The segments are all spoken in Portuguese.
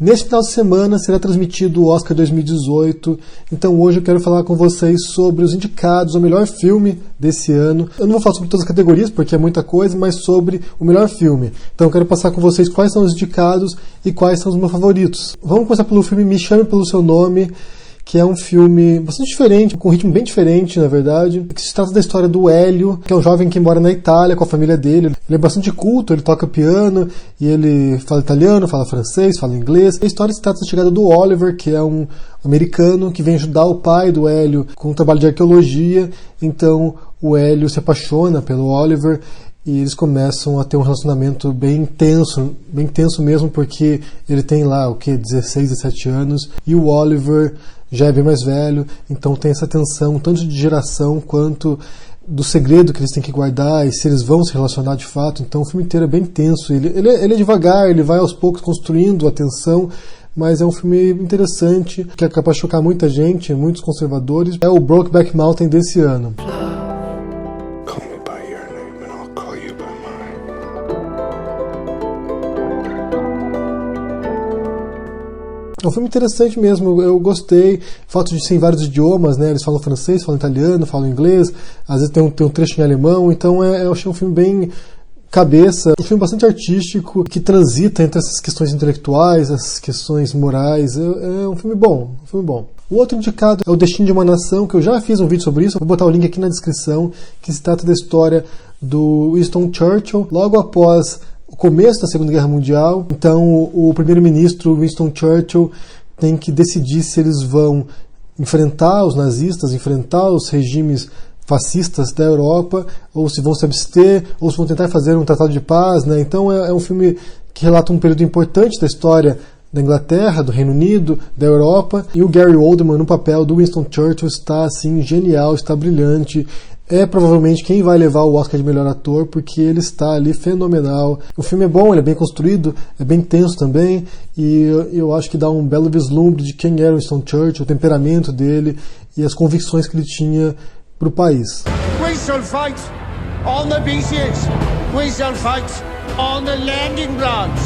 Neste final de semana será transmitido o Oscar 2018, então hoje eu quero falar com vocês sobre os indicados ao melhor filme desse ano. Eu não vou falar sobre todas as categorias, porque é muita coisa, mas sobre o melhor filme. Então eu quero passar com vocês quais são os indicados e quais são os meus favoritos. Vamos começar pelo filme Me Chame Pelo Seu Nome, que é um filme bastante diferente, com um ritmo bem diferente, na verdade, que se trata da história do Hélio, que é um jovem que mora na Itália com a família dele. Ele é bastante culto, ele toca piano, e ele fala italiano, fala francês, fala inglês. A história se trata da chegada do Oliver, que é um americano que vem ajudar o pai do Hélio com um trabalho de arqueologia. Então o Hélio se apaixona pelo Oliver, e eles começam a ter um relacionamento bem tenso mesmo, porque ele tem lá, 16, 17 anos, e o Oliver já é bem mais velho, então tem essa tensão, tanto de geração quanto do segredo que eles têm que guardar e se eles vão se relacionar de fato. Então o filme inteiro é bem tenso, ele é devagar, ele vai aos poucos construindo a tensão, mas é um filme interessante, que é capaz de chocar muita gente, muitos conservadores. É o Brokeback Mountain desse ano. É um filme interessante mesmo, eu gostei. O fato de ser em vários idiomas, né? Eles falam francês, falam italiano, falam inglês, às vezes tem um trecho em alemão, então eu achei um filme bem cabeça, um filme bastante artístico, que transita entre essas questões intelectuais, essas questões morais. É um filme bom, O outro indicado é O Destino de uma Nação, que eu já fiz um vídeo sobre isso, vou botar o link aqui na descrição, que se trata da história do Winston Churchill, logo após o começo da Segunda Guerra Mundial. Então o primeiro-ministro Winston Churchill tem que decidir se eles vão enfrentar os nazistas, enfrentar os regimes fascistas da Europa, ou se vão se abster, ou se vão tentar fazer um tratado de paz, né? Então é um filme que relata um período importante da história da Inglaterra, do Reino Unido, da Europa, e o Gary Oldman no papel do Winston Churchill está assim genial, está brilhante. É provavelmente quem vai levar o Oscar de melhor ator, porque ele está ali fenomenal. O filme é bom, ele é bem construído, é bem tenso também, e eu acho que dá um belo vislumbre de quem era o Winston Churchill, o temperamento dele e as convicções que ele tinha para o país. We shall fight on the beaches, we shall fight on the landing grounds,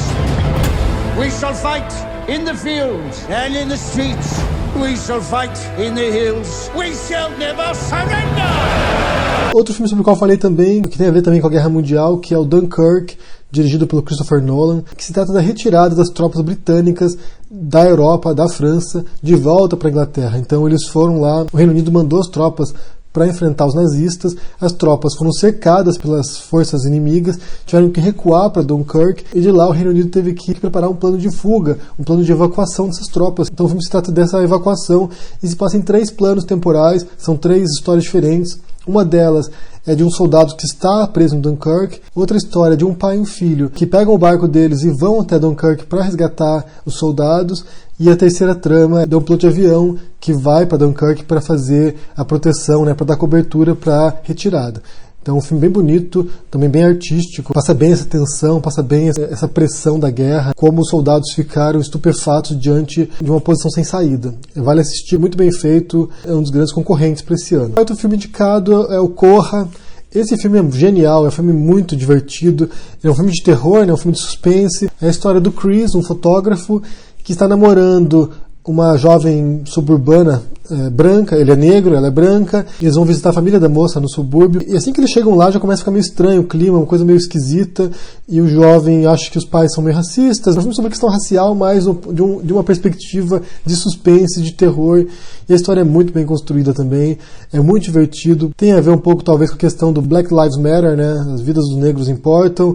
we shall fight in the fields and in the streets. We shall fight in the hills. We shall never surrender. Outro filme sobre o qual eu falei também, que tem a ver também com a Guerra Mundial, que é o Dunkirk, dirigido pelo Christopher Nolan, que se trata da retirada das tropas britânicas da Europa, da França, de volta para a Inglaterra. Então eles foram lá, o Reino Unido mandou as tropas para enfrentar os nazistas, as tropas foram cercadas pelas forças inimigas, tiveram que recuar para Dunkirk, e de lá o Reino Unido teve que preparar um plano de fuga, um plano de evacuação dessas tropas. Então o filme se trata dessa evacuação e se passa em 3 planos temporais, são 3 histórias diferentes. Uma delas é de um soldado que está preso em Dunkirk, outra história é de um pai e um filho que pegam o barco deles e vão até Dunkirk para resgatar os soldados, e a terceira trama é de um piloto de avião que vai para Dunkirk para fazer a proteção, né, para dar cobertura para a retirada. Então um filme bem bonito, também bem artístico, passa bem essa tensão, passa bem essa pressão da guerra, como os soldados ficaram estupefatos diante de uma posição sem saída. Vale assistir, muito bem feito, é um dos grandes concorrentes para esse ano. Outro filme indicado é o Corra. Esse filme é genial, é um filme muito divertido, é um filme de terror, é um filme de suspense. É a história do Chris, um fotógrafo que está namorando uma jovem suburbana branca, ele é negro, ela é branca, e eles vão visitar a família da moça no subúrbio, e assim que eles chegam lá já começa a ficar meio estranho o clima, uma coisa meio esquisita, e o jovem acha que os pais são meio racistas. É um filme sobre a questão racial, mas de uma perspectiva de suspense, de terror, e a história é muito bem construída também, é muito divertido, tem a ver um pouco talvez com a questão do Black Lives Matter, né? As vidas dos negros importam,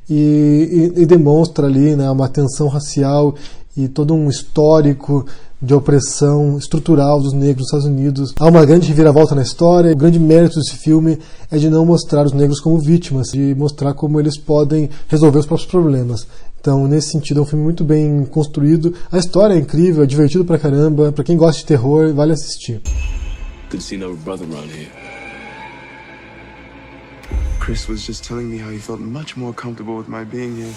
e demonstra ali, né, uma tensão racial e todo um histórico de opressão estrutural dos negros nos Estados Unidos. Há uma grande reviravolta na história. O grande mérito desse filme é de não mostrar os negros como vítimas, de mostrar como eles podem resolver os próprios problemas. Então, nesse sentido, é um filme muito bem construído. A história é incrível, é divertido pra caramba. Pra quem gosta de terror, vale assistir. Good to see no brother around here. Chris was just telling me how he felt much more comfortable with my being here.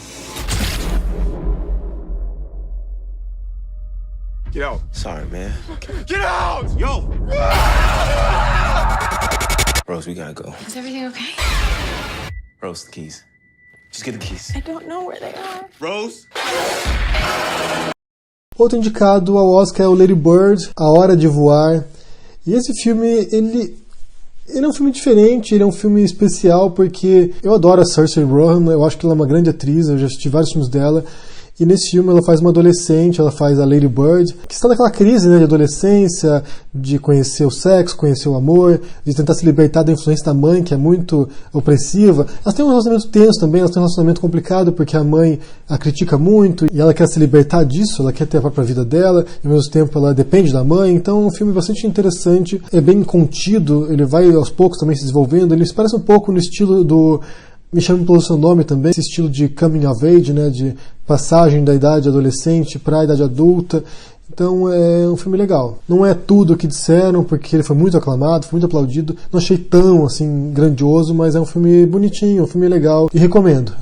Get out. Sorry, man. Get out! Yo! Rose, we gotta go. Is everything okay? Rose, the keys. Just get the keys. I don't know where they are. Rose? Outro indicado ao Oscar é o Lady Bird, A Hora de Voar. E esse filme, ele é um filme diferente, ele é um filme especial porque eu adoro a Saoirse Ronan, eu acho que ela é uma grande atriz, eu já assisti vários filmes dela. E nesse filme ela faz uma adolescente, ela faz a Lady Bird, que está naquela crise, né, de adolescência, de conhecer o sexo, conhecer o amor, de tentar se libertar da influência da mãe, que é muito opressiva. Elas têm um relacionamento tenso também, elas têm um relacionamento complicado, porque a mãe a critica muito, e ela quer se libertar disso, ela quer ter a própria vida dela, e ao mesmo tempo ela depende da mãe. Então é um filme bastante interessante, é bem contido, ele vai aos poucos também se desenvolvendo, ele se parece um pouco no estilo do Me Chame Pelo Seu Nome também, esse estilo de coming of age, né, de passagem da idade adolescente para a idade adulta. Então é um filme legal. Não é tudo o que disseram, porque ele foi muito aclamado, foi muito aplaudido. Não achei tão assim grandioso, mas é um filme bonitinho, um filme legal e recomendo.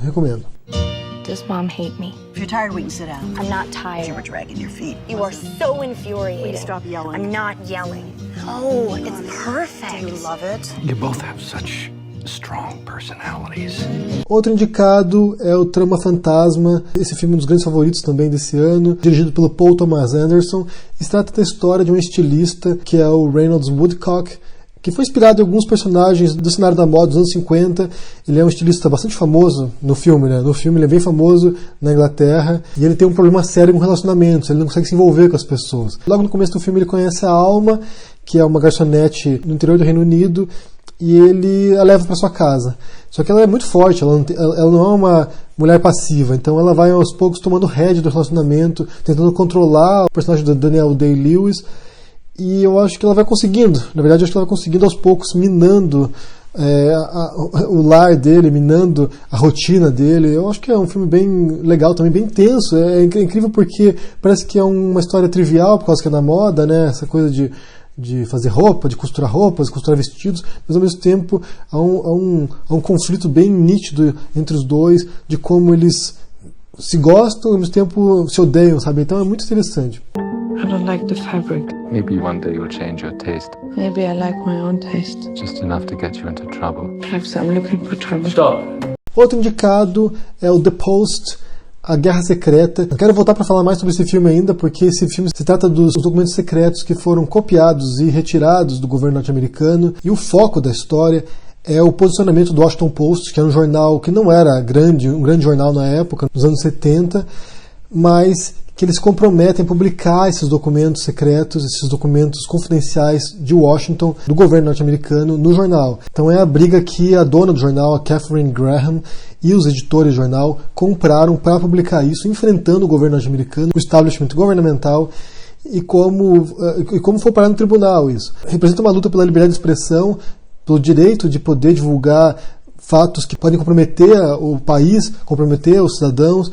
Does Mom hate me? If you're tired, we can sit down. I'm not tired. You were dragging your feet. You are so infuriating. Please stop yelling. I'm not yelling. Oh, it's perfect. Do you love it? You both have such strong personalities. Outro indicado é o Trama Fantasma. Esse filme é um dos grandes favoritos também desse ano, dirigido pelo Paul Thomas Anderson. Se trata da história de um estilista que é o Reynolds Woodcock, que foi inspirado em alguns personagens do cenário da moda dos anos 50. Ele é um estilista bastante famoso no filme, né? No filme ele é bem famoso na Inglaterra, e ele tem um problema sério com relacionamentos, ele não consegue se envolver com as pessoas. Logo no começo do filme ele conhece a Alma, que é uma garçonete no interior do Reino Unido, e ele a leva para sua casa. Só que ela é muito forte, ela não é uma mulher passiva, então ela vai aos poucos tomando rédea do relacionamento, tentando controlar o personagem do Daniel Day-Lewis, e eu acho que ela vai conseguindo. Na verdade, eu acho que ela vai conseguindo aos poucos, minando o lar dele, minando a rotina dele. Eu acho que é um filme bem legal também, bem tenso. É incrível porque parece que é uma história trivial, por causa que é na moda, né? Essa coisa de fazer roupa, de costurar roupas, de costurar vestidos, mas ao mesmo tempo há um conflito bem nítido entre os dois, de como eles se gostam e ao mesmo tempo se odeiam, sabe? Então é muito interessante. I don't like the fabric. Maybe one day you'll change your taste. Maybe I like my own taste. Just enough to get you into trouble. Perhaps I'm looking for trouble. Stop. Outro indicado é o The Post, A Guerra Secreta. Eu quero voltar para falar mais sobre esse filme ainda, porque esse filme se trata dos documentos secretos que foram copiados e retirados do governo norte-americano, e o foco da história é o posicionamento do Washington Post, que era um jornal que não era um grande jornal na época, nos anos 70, mas que eles se comprometem a publicar esses documentos secretos, esses documentos confidenciais de Washington, do governo norte-americano, no jornal. Então é a briga que a dona do jornal, a Katharine Graham, e os editores do jornal compraram para publicar isso, enfrentando o governo norte-americano, o establishment governamental, e como foi parar no tribunal isso. Representa uma luta pela liberdade de expressão, pelo direito de poder divulgar fatos que podem comprometer o país, comprometer os cidadãos.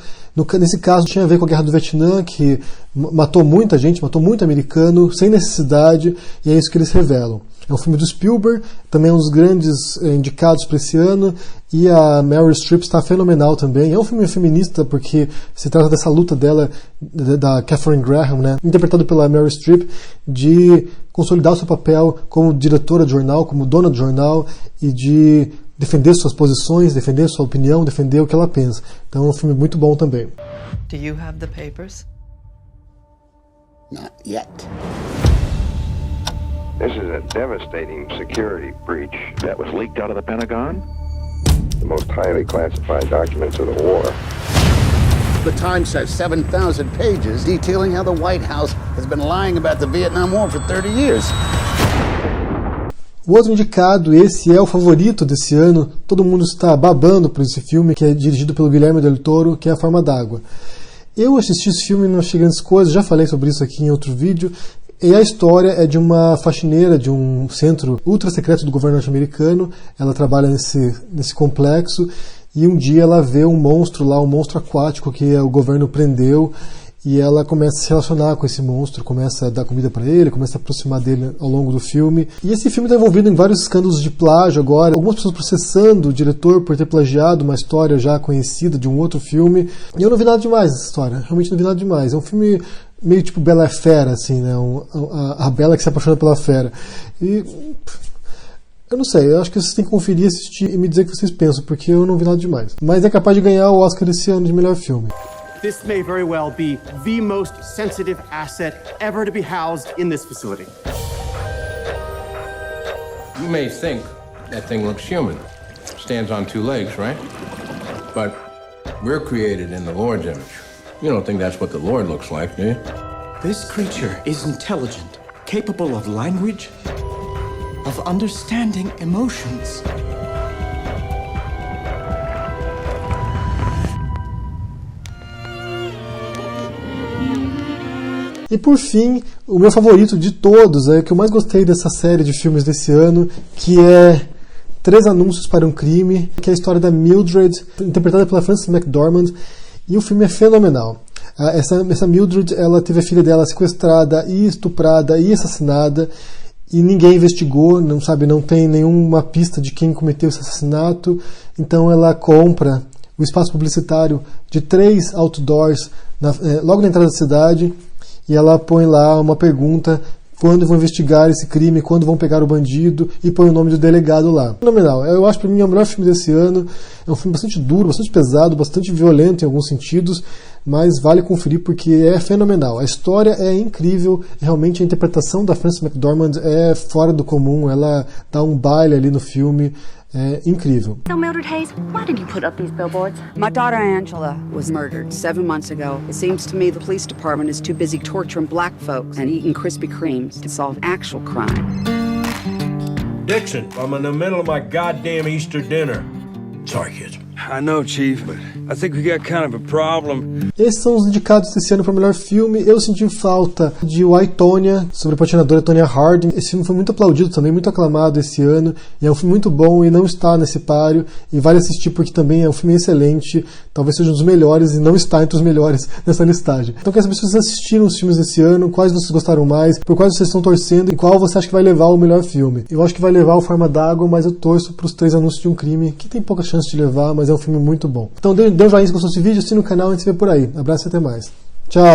Nesse caso tinha a ver com a Guerra do Vietnã, que matou muita gente, matou muito americano, sem necessidade, e é isso que eles revelam. É um filme do Spielberg, também é um dos grandes indicados para esse ano, e a Meryl Streep está fenomenal também. É um filme feminista, porque se trata dessa luta dela, da Katharine Graham, né, interpretado pela Meryl Streep, de consolidar o seu papel como diretora de jornal, como dona do jornal, e de defender suas posições, defender sua opinião, defender o que ela pensa. Então é um filme muito bom também. Do you have the papers? Not yet. This is a devastating security breach that was leaked out of the Pentagon. The most highly classified documents of the war. The Times has 7,000 pages detailing how the White House has been lying about the Vietnam War for 30 years. O outro indicado, esse é o favorito desse ano, todo mundo está babando por esse filme, que é dirigido pelo Guilherme Del Toro, que é A Forma d'Água. Eu assisti esse filme e não achei grandes coisas, já falei sobre isso aqui em outro vídeo, e a história é de uma faxineira de um centro ultra secreto do governo norte-americano. Ela trabalha nesse complexo, e um dia ela vê um monstro lá, um monstro aquático que o governo prendeu, e ela começa a se relacionar com esse monstro, começa a dar comida para ele, começa a aproximar dele ao longo do filme. E esse filme está envolvido em vários escândalos de plágio agora, algumas pessoas processando o diretor por ter plagiado uma história já conhecida de um outro filme. E eu não vi nada demais nessa história, realmente não vi nada demais. É um filme meio tipo Bela Fera, assim, né? A Bela que se apaixona pela fera. E eu não sei, eu acho que vocês têm que conferir, assistir e me dizer o que vocês pensam, porque eu não vi nada demais. Mas é capaz de ganhar o Oscar esse ano de melhor filme. This may very well be the most sensitive asset ever to be housed in this facility. You may think that thing looks human. Stands on two legs, right? But we're created in the Lord's image. You don't think that's what the Lord looks like, do you? This creature is intelligent, capable of language, of understanding emotions. E por fim, o meu favorito de todos, que eu mais gostei dessa série de filmes desse ano, que é 3 Anúncios para um Crime, que é a história da Mildred, interpretada pela Frances McDormand, e o filme é fenomenal. Essa Mildred, ela teve a filha dela sequestrada e estuprada e assassinada, e ninguém investigou, não tem nenhuma pista de quem cometeu esse assassinato, então ela compra o espaço publicitário de 3 outdoors logo na entrada da cidade, e ela põe lá uma pergunta: quando vão investigar esse crime, quando vão pegar o bandido, e põe o nome do delegado lá. Fenomenal. Eu acho, para mim, é o melhor filme desse ano. É um filme bastante duro, bastante pesado, bastante violento em alguns sentidos, mas vale conferir porque é fenomenal. A história é incrível, realmente a interpretação da Frances McDormand é fora do comum, ela dá um baile ali no filme. É incrível. So Mildred Hayes, why did you put up these billboards? My daughter Angela was murdered 7 months ago. It seems to me the police department is too busy torturing black folks and eating Krispy Kremes to solve actual crime. Dixon, I'm in the middle of my goddamn Easter dinner. Sorry, kids. I know, Chief, but I think we got kind of a problem. Esses são os indicados desse ano para o melhor filme. Eu senti falta de Why, Tonya, sobre a patinadora Tonya Harding. Esse filme foi muito aplaudido também, muito aclamado esse ano. E é um filme muito bom e não está nesse páreo. E vale assistir porque também é um filme excelente. Talvez seja um dos melhores e não está entre os melhores nessa listagem. Então quero saber se vocês assistiram os filmes desse ano, quais vocês gostaram mais, por quais vocês estão torcendo e qual você acha que vai levar o melhor filme. Eu acho que vai levar o Forma d'Água, mas eu torço para os 3 Anúncios de um Crime, que tem pouca chance de levar, mas é um filme muito bom. Então dê um joinha se gostou desse vídeo, assine o canal e a gente se vê por aí. Abraço e até mais. Tchau!